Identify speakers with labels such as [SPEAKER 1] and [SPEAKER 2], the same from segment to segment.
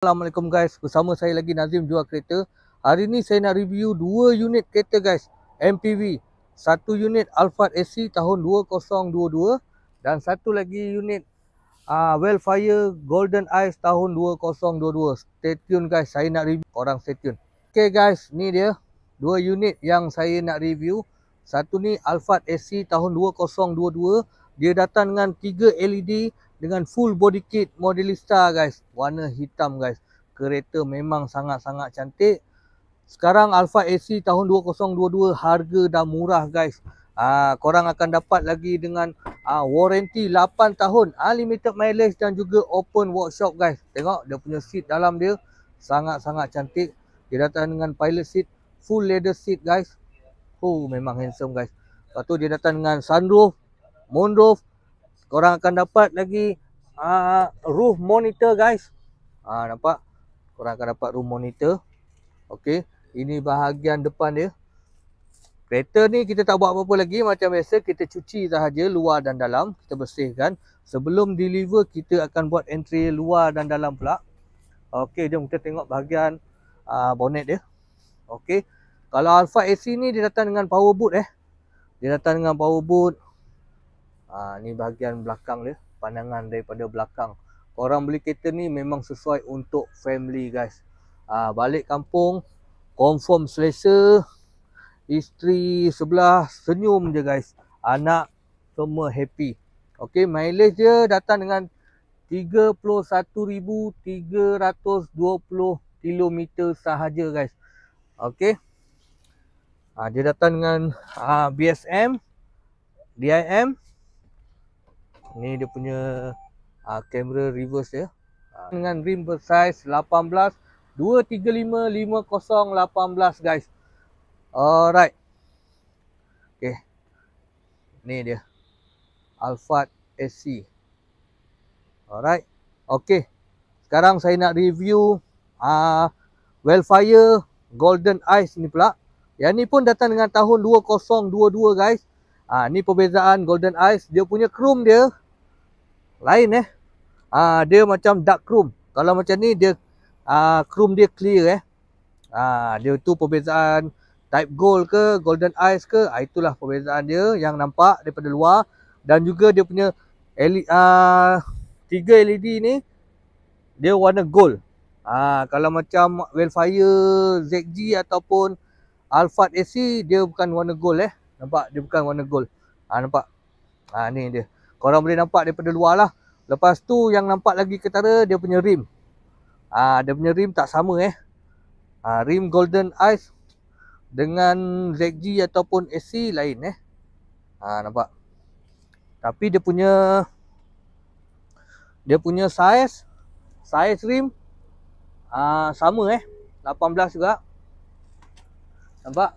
[SPEAKER 1] Assalamualaikum guys, bersama saya lagi Nazim Jual Kereta. Hari ni saya nak review 2 unit kereta guys, MPV. Satu unit Alphard SC tahun 2022 dan satu lagi unit Wellfire Golden Ice tahun 2022. Stay tune guys, saya nak review, korang stay tune. Okay guys, ni dia 2 unit yang saya nak review. Satu ni Alphard SC tahun 2022. Dia datang dengan 3 LED dengan full body kit Modelista guys, warna hitam guys. Kereta memang sangat-sangat cantik. Sekarang Alphard SC tahun 2022 harga dah murah guys. Korang akan dapat lagi dengan warranty 8 tahun, unlimited mileage dan juga open workshop guys. Tengok dia punya seat dalam dia sangat-sangat cantik. Dia datang dengan pilot seat, full leather seat guys. Memang handsome guys. Lepas tu dia datang dengan sunroof, moonroof. Korang akan dapat lagi roof monitor guys. Nampak? Korang akan dapat roof monitor. Okey, ini bahagian depan dia. Kereta ni kita tak buat apa-apa lagi, macam biasa kita cuci sahaja luar dan dalam, kita bersihkan. Sebelum deliver kita akan buat entry luar dan dalam pula. Okey, jom kita tengok bahagian bonnet dia. Okey. Kalau Alphard SC ni dia datang dengan power boot Dia datang dengan power boot. Ni bahagian belakang dia, pandangan daripada belakang. Korang beli kereta ni memang sesuai untuk family guys. Balik kampung confirm selesa, isteri sebelah senyum je guys, anak semua happy. Okey, mileage dia datang dengan 31,320 km sahaja guys. Okey. Dia datang dengan BSM, DIM. Ni dia punya kamera reverse dia. Dengan rim bersaiz 18 235 50 18 guys. Alright. Okay. Ni dia Alphard SC. Alright. Okay. Sekarang saya nak review Wellfire Golden Ice ni pula. Yang ni pun datang dengan tahun 2022 guys. Ni perbezaan Golden Ice. Dia punya chrome dia lain dia macam dark chrome. Kalau macam ni dia chrome dia clear dia tu perbezaan type gold ke Golden Ice ke. Itulah perbezaan dia yang nampak daripada luar. Dan juga dia punya 3 LED ni dia warna gold. Kalau macam Wellfire ZG ataupun Alphard SC dia bukan warna gold Nampak? Dia bukan warna gold. Nampak? Ni dia. Korang boleh nampak daripada luar lah. Lepas tu yang nampak lagi ketara dia punya rim. Dia punya rim tak sama rim Golden Ice dengan ZG ataupun SC lain nampak? Tapi dia punya size rim sama 18 juga. Nampak?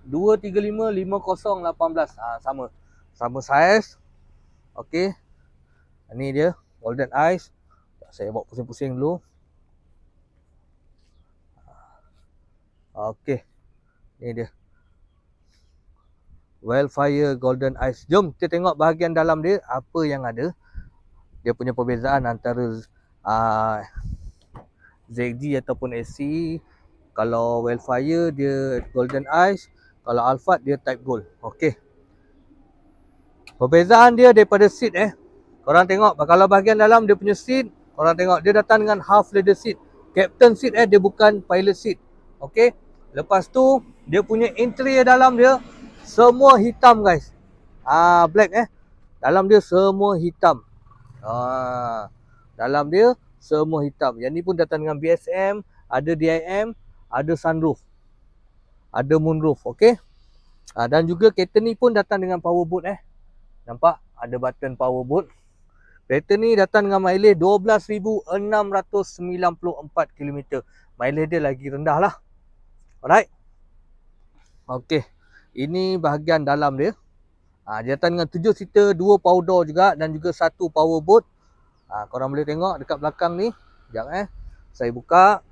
[SPEAKER 1] 235 50 18 sama saiz. Okey. Ni dia Golden Ice. Saya bawa pusing-pusing dulu. Okey. Ni dia Wellfire Golden Ice. Jom kita tengok bahagian dalam dia apa yang ada. Dia punya perbezaan antara ZG ataupun SC. Kalau Wellfire dia Golden Ice, kalau Alphard dia type gold. Okey. Perbezaan dia daripada seat Korang tengok kalau bahagian dalam dia punya seat, korang tengok dia datang dengan half leather seat. Captain seat dia bukan pilot seat. Okey. Lepas tu dia punya interior dalam dia semua hitam guys. Black Dalam dia semua hitam. Dalam dia semua hitam. Yang ni pun datang dengan BSM, ada DIM, ada sunroof, ada moonroof. Okey. Dan juga kereta ni pun datang dengan power boot Nampak? Ada button power boot. Kereta ni datang dengan mileage 12,694 km. Mileage dia lagi rendah lah. Alright. Okey. Ini bahagian dalam dia. Dia datang dengan 7 seater, 2 power door juga dan juga 1 power boot. Korang boleh tengok dekat belakang ni. Sekejap saya buka.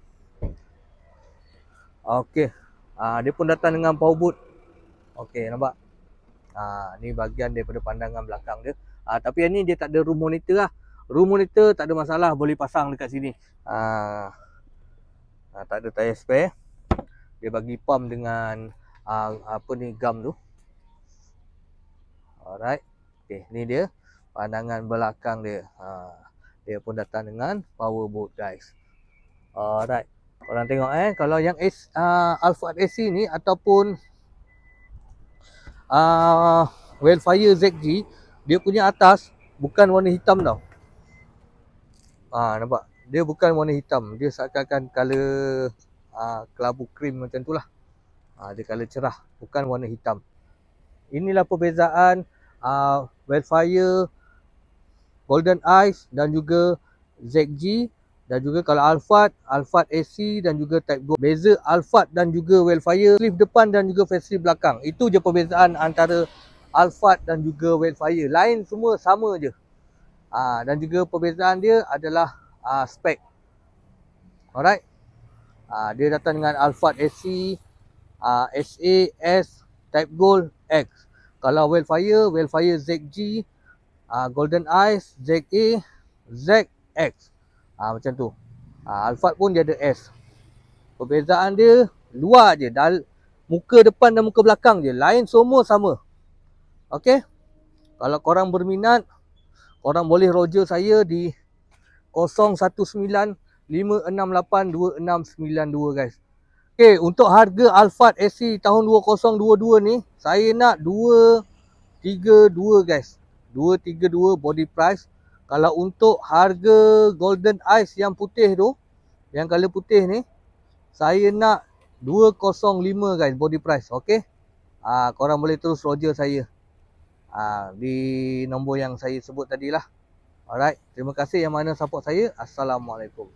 [SPEAKER 1] Okey. Dia pun datang dengan power boot. Okey, nampak? Ni bahagian daripada pandangan belakang dia. Tapi yang ni dia tak ada room monitor lah. Room monitor tak ada masalah, boleh pasang dekat sini. Tak ada tayar spare. Dia bagi pump dengan apa ni, gam tu. Alright. Okay, ni dia pandangan belakang dia. Dia pun datang dengan power boot guys. Alright. Korang tengok kalau yang Alphard SE ni ataupun Wildfire ZG, dia punya atas bukan warna hitam tau. Nampak? Dia bukan warna hitam. Dia seakan-akan color kelabu krim macam tu lah. Dia color cerah, bukan warna hitam. Inilah perbezaan Wildfire, Golden Eyes dan juga ZG. Dan juga kalau Alphard SE dan juga Type 2. Beza Alphard dan juga Wildfire, facelift depan dan juga facelift belakang. Itu je perbezaan antara Alphard dan juga Wildfire. Lain semua sama je. Dan juga perbezaan dia adalah spek. Alright. Dia datang dengan Alphard SE, SA, S, Type Gold, X. Kalau Wildfire ZG, Golden Eyes, ZA, ZX. Macam tu. Alphard pun dia ada S. Perbezaan dia luar je. Muka depan dan muka belakang je. Lain semua sama. Okay. Kalau korang berminat, korang boleh roger saya di 019-568-2692 guys. Okay, untuk harga Alphard SE tahun 2022 ni, saya nak 232 guys. 232 body price. Kalau untuk harga Golden Eyes yang putih tu, yang color putih ni, saya nak 205 guys body price. Okay. Korang boleh terus roger saya di nombor yang saya sebut tadi lah. Alright. Terima kasih yang mana support saya. Assalamualaikum.